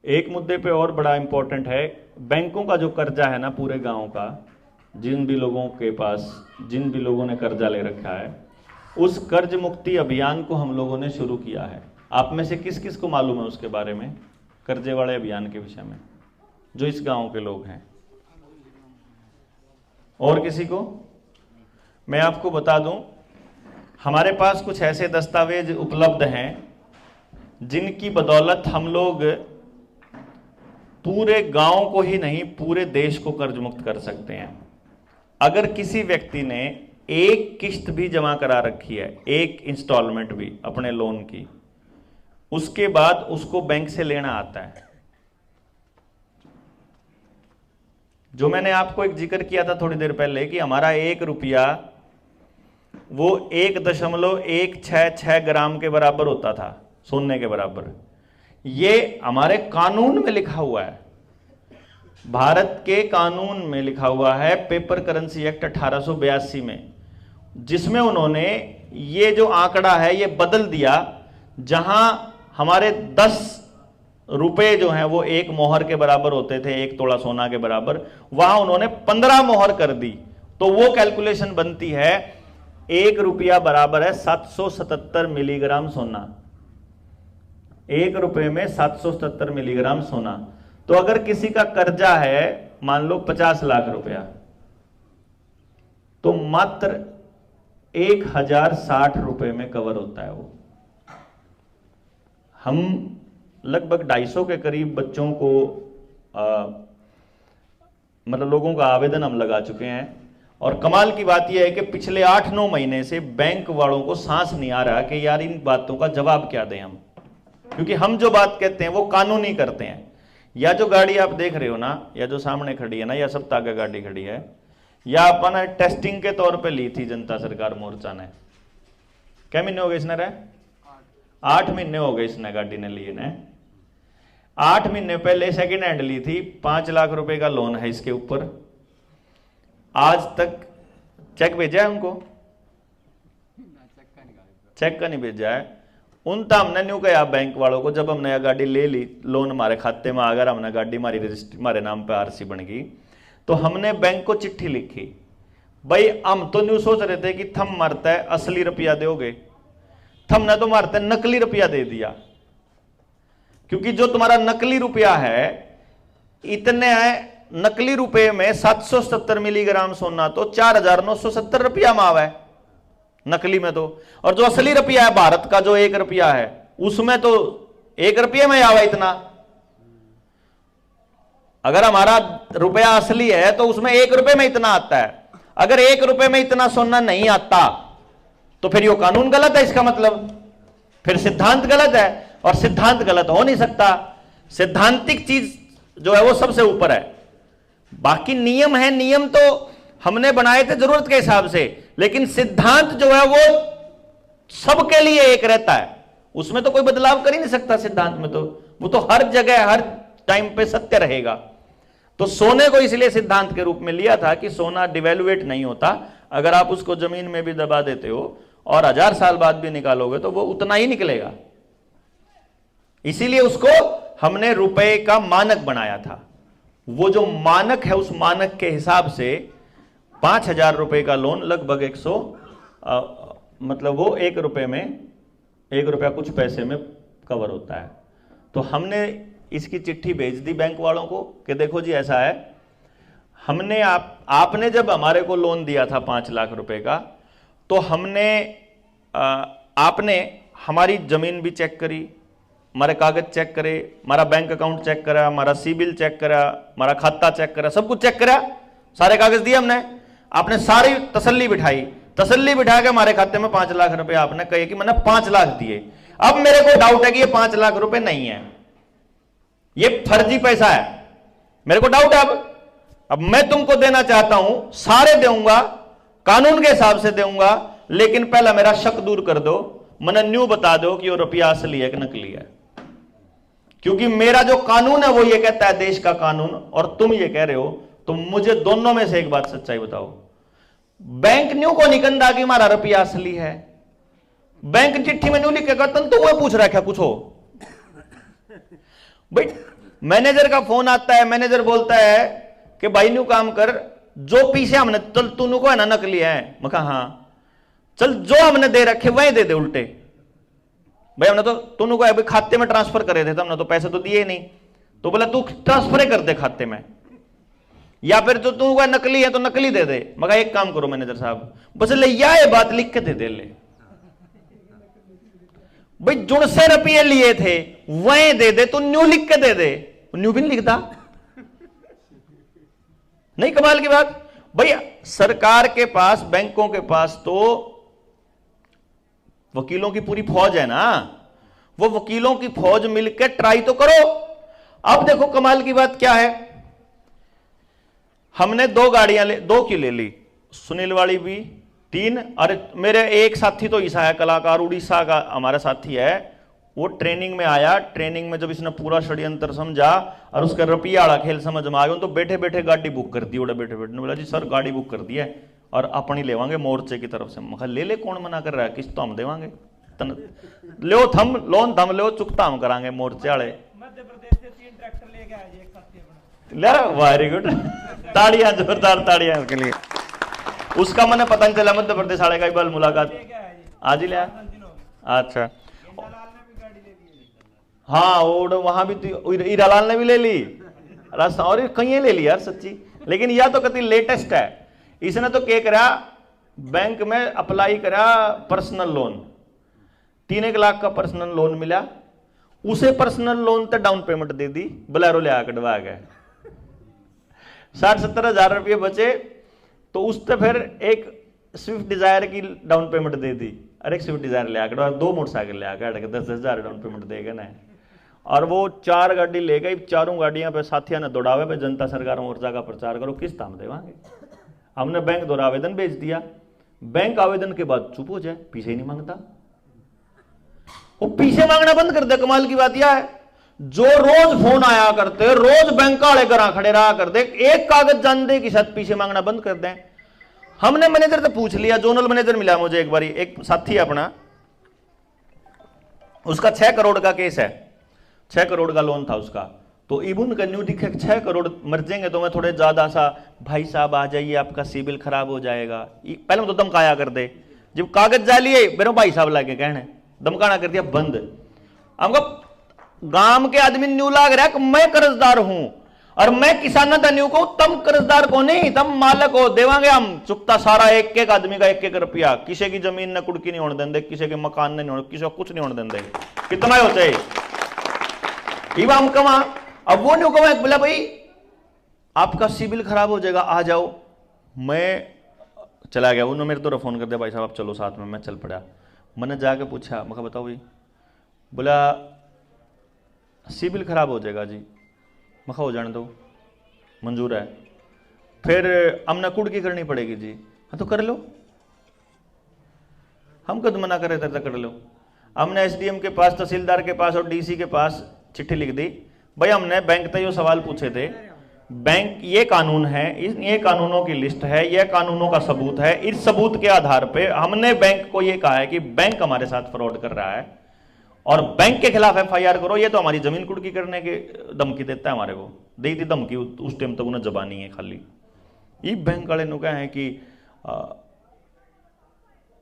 एक मुद्दे पे और बड़ा इंपॉर्टेंट है, बैंकों का जो कर्जा है ना पूरे गांव का, जिन भी लोगों के पास, जिन भी लोगों ने कर्जा ले रखा है, उस कर्ज मुक्ति अभियान को हम लोगों ने शुरू किया है। आप में से किस किस को मालूम है उसके बारे में, कर्जे वाले अभियान के विषय में, जो इस गांव के लोग हैं? और किसी को? मैं आपको बता दूं, हमारे पास कुछ ऐसे दस्तावेज उपलब्ध हैं जिनकी बदौलत हम लोग पूरे गांव को ही नहीं पूरे देश को कर्ज मुक्त कर सकते हैं। अगर किसी व्यक्ति ने एक किस्त भी जमा करा रखी है, एक इंस्टॉलमेंट भी अपने लोन की, उसके बाद उसको बैंक से लेना आता है। जो मैंने आपको एक जिक्र किया था थोड़ी देर पहले कि हमारा 1 रुपया वो 1.166 ग्राम के बराबर होता था, सोने के बराबर। ये हमारे कानून में लिखा हुआ है, भारत के कानून में लिखा हुआ है, पेपर करेंसी एक्ट 1882 में, जिसमें उन्होंने ये जो आंकड़ा है ये बदल दिया। जहां हमारे 10 रुपए जो हैं वो 1 मोहर के बराबर होते थे, 1 तोला सोना के बराबर, वहां उन्होंने 15 मोहर कर दी। तो वो कैलकुलेशन बनती है 1 रुपया बराबर है 777 मिलीग्राम सोना। 1 रुपए में 777 मिलीग्राम सोना। तो अगर किसी का कर्जा है मान लो 50 लाख रुपया, तो मात्र 1060 रुपए में कवर होता है वो। हम लगभग 250 के करीब बच्चों को मतलब लोगों का आवेदन हम लगा चुके हैं। और कमाल की बात यह है कि पिछले 8-9 महीने से बैंक वालों को सांस नहीं आ रहा कि यार इन बातों का जवाब क्या दें हम, क्योंकि हम जो बात कहते हैं वो कानूनी करते हैं। या जो गाड़ी आप देख रहे हो ना, या जो सामने खड़ी है ना, या सब तागा गाड़ी खड़ी है, या अपन टेस्टिंग के तौर पे ली थी जनता सरकार मोर्चा ने। क्या महीने हो गए इसने रहे? 8 महीने हो गए इसने गाड़ी ने लिए ने। 8 महीने पहले सेकेंड हैंड ली थी, 5 लाख रुपए का लोन है इसके ऊपर। आज तक चेक भेजा है उनको? चेक का नहीं भेजा है। उनता हमने न्यू कहा बैंक वालों को, जब हमने यह गाड़ी ले ली, लोन हमारे खाते में अगर हमने गाड़ी हमारी रजिस्ट्री हमारे नाम पे आरसी बन गई, तो हमने बैंक को चिट्ठी लिखी, भाई हम तो न्यू सोच रहे थे कि थम मारता है असली रुपया दोगे, थमने तो मारते नकली रुपया दे दिया। क्योंकि जो तुम्हारा नकली रुपया है, इतने है नकली रुपये में 770 मिलीग्राम सोना तो 4970 रुपया माव है नकली में तो। और जो असली रुपया है भारत का, जो 1 रुपया है, उसमें तो 1 रुपये में आवा इतना। अगर हमारा रुपया असली है तो उसमें 1 रुपये में इतना आता है। अगर 1 रुपये में इतना सोना नहीं आता तो फिर ये कानून गलत है, इसका मतलब फिर सिद्धांत गलत है, और सिद्धांत गलत हो नहीं सकता। सिद्धांतिक चीज जो है वो सबसे ऊपर है। बाकी नियम है, नियम तो हमने बनाए थे जरूरत के हिसाब से, लेकिन सिद्धांत जो है वो सबके लिए एक रहता है, उसमें तो कोई बदलाव कर ही नहीं सकता। सिद्धांत में तो वो तो हर जगह हर टाइम पे सत्य रहेगा। तो सोने को इसलिए सिद्धांत के रूप में लिया था कि सोना डिवेल्युएट नहीं होता। अगर आप उसको जमीन में भी दबा देते हो और 1000 साल बाद भी निकालोगे तो वो उतना ही निकलेगा। इसीलिए उसको हमने रुपए का मानक बनाया था। वो जो मानक है, उस मानक के हिसाब से 5000 रुपए का लोन लगभग 100 मतलब वो 1 रुपए में 1 रुपया कुछ पैसे में कवर होता है। तो हमने इसकी चिट्ठी भेज दी बैंक वालों को कि देखो जी ऐसा है, हमने आपने जब हमारे को लोन दिया था 5 लाख रुपए का, तो हमने आपने हमारी जमीन भी चेक करी, हमारे कागज चेक करे, हमारा बैंक अकाउंट चेक करा, हमारा सिबिल चेक करा, हमारा खाता चेक करा, सब कुछ चेक करा, सारे कागज दिए हमने। आपने सारी तसल्ली बिठाई, तसल्ली बिठा के हमारे खाते में 5 लाख रुपए आपने कहे कि मैंने 5 लाख दिए। अब मेरे को डाउट है कि ये 5 लाख रुपए नहीं है, ये फर्जी पैसा है, मेरे को डाउट है। अब मैं तुमको देना चाहता हूं, सारे दूंगा, कानून के हिसाब से दूंगा, लेकिन पहला मेरा शक दूर कर दो, मैंने न्यू बता दो कि वो रुपया असली है कि नकली है। क्योंकि मेरा जो कानून है वो ये कहता है, देश का कानून, और तुम ये कह रहे हो, तो मुझे दोनों में से एक बात सच्चाई बताओ। बैंक न्यू को निकंदा कि हमारा रुपया असली है, बैंक चिट्ठी में न्यू लिखेगा, तुम तो वो पूछ रहा क्या कुछ हो भाई। मैनेजर का फोन आता है, मैनेजर बोलता है कि भाई न्यू काम कर, जो पीछे हमने चल तूने को है ना नकली है। मैं कहा हाँ, चल जो हमने दे रखे वही दे दे उल्टे। भाई हमने तो तूने को है भाई खाते में ट्रांसफर करे थे, तो हमने तो पैसे तो दिए नहीं। तो बोला तू ट्रांसफर कर दे खाते में, या फिर तो तू का नकली है तो नकली दे दे। मगर एक काम करो मैनेजर साहब, बस ले ये बात लिख के दे दे ले। भाई जुड़ से रुपये लिए थे वही दे दे, तू न्यू लिख के दे दे। न्यू भी नहीं लिखता। नहीं कमाल की बात। भाई सरकार के पास, बैंकों के पास तो वकीलों की पूरी फौज है ना, वो वकीलों की फौज मिलकर ट्राई तो करो। अब देखो कमाल की बात क्या है, हमने 2 गाड़ियां 2 की ले ली, सुनील वाली भी 3। अरे मेरे एक साथी तो ईसा है, कलाकार उड़ीसा का हमारा साथी है, वो ट्रेनिंग में आया। ट्रेनिंग में जब इसने पूरा षड्यंत्र समझा और उसका रुपया वाला खेल समझ में आ गया, तो बैठे बैठे गाड़ी बुक कर दी। उड़े बैठे बैठे बोला जी सर गाड़ी बुक कर दी है और अपनी लेवांगे मोर्चे की तरफ से। मैं ले ले, कौन मना कर रहा है, किस्त तो हम देवांगे, लो थम लोन थम लो, चुकता हम करांगे मोर्चे वाले। मध्य प्रदेश से 3 ट्रैक्टर लेके आए एक साथी अपना। वेरी गुड, ताड़ियां, जोरदार ताड़ियां उसके लिए। उसका मैंने पता नहीं चला मध्य प्रदेश वाले का बल मुलाकात आज ही लिया। अच्छा हाँ, वो वहां भी तो हीरालाल ने भी ले ली रास्ता, और कहीं ले ली यार सच्ची। लेकिन यह तो कति लेटेस्ट है, इसने तो क्या करा, बैंक में अप्लाई करा पर्सनल लोन, 3 लाख का पर्सनल लोन मिला। उसे पर्सनल लोन तो डाउन पेमेंट दे दी, बोलेरो ले कटवा गए, 60-70 हजार रुपये बचे। तो उससे फिर एक स्विफ्ट डिजायर की डाउन पेमेंट दे दी, अरे एक स्विफ्ट डिजायर ले आकर 2 मोटरसाइकिल ले आकर 10 हजार डाउन पेमेंट देगा ना। और वो 4 गाड़ी ले गई, 4 गाड़ियां पे साथिया ने दौड़ावे पे जनता सरकार मोर्चा का प्रचार करो, किस्त हम देवांगे। हमने बैंक द्वारा आवेदन भेज दिया, बैंक आवेदन के बाद चुप हो जाए, पीछे ही नहीं मांगता। वो पीछे मांगना बंद कर दे। कमाल की बात यह है, जो रोज फोन आया करते, रोज बैंक वाले घर खड़े रहा करते, एक कागज जान दे कि शायद पीछे मांगना बंद कर दें। हमने मैनेजर से पूछ लिया, जोनल मैनेजर मिला मुझे एक बारी, एक साथी अपना, उसका 6 करोड़ का केस है, 6 करोड़ का लोन था उसका। तो इबुन का न्यू दिखे 6 करोड़ मर जाएंगे तो मैं थोड़े ज्यादा सा, भाई साहब आ जाइए आपका सिबिल खराब हो जाएगा। पहले तो धमकाया कर दे, जब कागज जा लिए मेरे भाई साहब लाके कहने, धमकाना कर दिया बंद। हमको गांव के आदमी न्यू लाग रहा है कि मैं कर्जदार हूं और मैं किसान था न्यू को, तम कर्जदार को नहीं, तम मालक हो, देवांगे हम चुकता सारा, एक आदमी का 1-1 रुपया। किसी की जमीन न कुड़की नहीं होने देंगे, किसी के मकान नहीं होने, किसी को कुछ नहीं होने देंगे, कितना ही हो चाहिए हम कमा। अब वो न्यू कमा, बोला भाई आपका सिबिल खराब हो जाएगा, आ जाओ। मैं चला गया, उन्होंने मेरे तो फोन कर दिया, भाई साहब आप चलो साथ में। मैं चल पड़ा, मैंने जाके पूछा, मैं कहा बताओ भाई, बोला सिबिल खराब हो जाएगा जी। मैं कहा हो जाने दो, मंजूर है। फिर हमने कुड़की करनी पड़ेगी जी। हाँ तो कर लो, हम कद मना करे थे, कर लो। हमने एसडीएम के पास, तहसीलदार के पास और डीसी के पास चिट्ठी लिख दी, भाई हमने बैंक से ये सवाल पूछे थे, बैंक ये कानून है, ये कानूनों की लिस्ट है, ये कानूनों का सबूत है, इस सबूत के आधार पे हमने बैंक को ये कहा है कि बैंक हमारे साथ फ्रॉड कर रहा है और बैंक के खिलाफ एफआईआर करो। ये तो हमारी जमीन कुड़की करने की धमकी देता है, हमारे को दी थी धमकी, उस टाइम तक उन्हें जबानी है खाली। ये बैंक वाले ने कहा है कि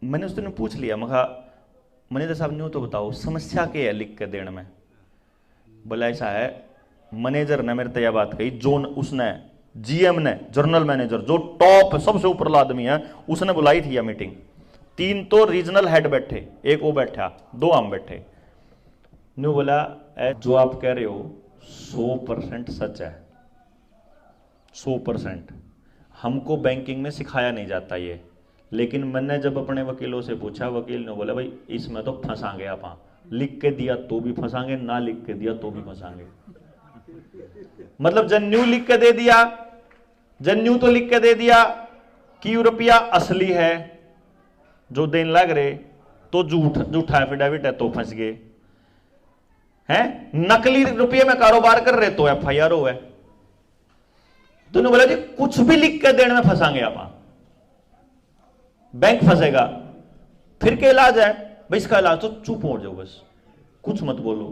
मैंने उस दिन पूछ लिया, मखा मैनेजर साहब न्यू तो बताओ समस्या क्या है लिख के देने में। बोला ऐसा है, मैनेजर ने मेरे से यह बात कही, जोन उसने जीएम ने, जनरल मैनेजर जो टॉप सबसे ऊपर आदमी है, उसने बुलाई थी यह मीटिंग। 3 तो रीजनल हेड बैठे, एक वो बैठा, 2 हम बैठे। न्यू बोला जो आप कह रहे हो 100% सच है, 100%। हमको बैंकिंग में सिखाया नहीं जाता ये, लेकिन मैंने जब अपने वकीलों से पूछा, वकील ने बोला भाई इसमें तो फंसांगे आप, लिख के दिया तो भी फंसांगे, ना लिख के दिया तो भी फंसांगे। मतलब जन्यू लिख के दे दिया, जन्यू तो लिख के दे दिया कि रुपया असली है जो देन लग रहे, तो झूठा एफिडेविट है तो फंस गए हैं। नकली रुपये में कारोबार कर रहे तो एफआईआर हो है। तो उन्होंने बोला जी कुछ भी लिख के देने में फंसांगे आप, बैंक फंसेगा। फिर क्या इलाज है भाई, इसका इलाज तो चुप हो जाओ, बस कुछ मत बोलो।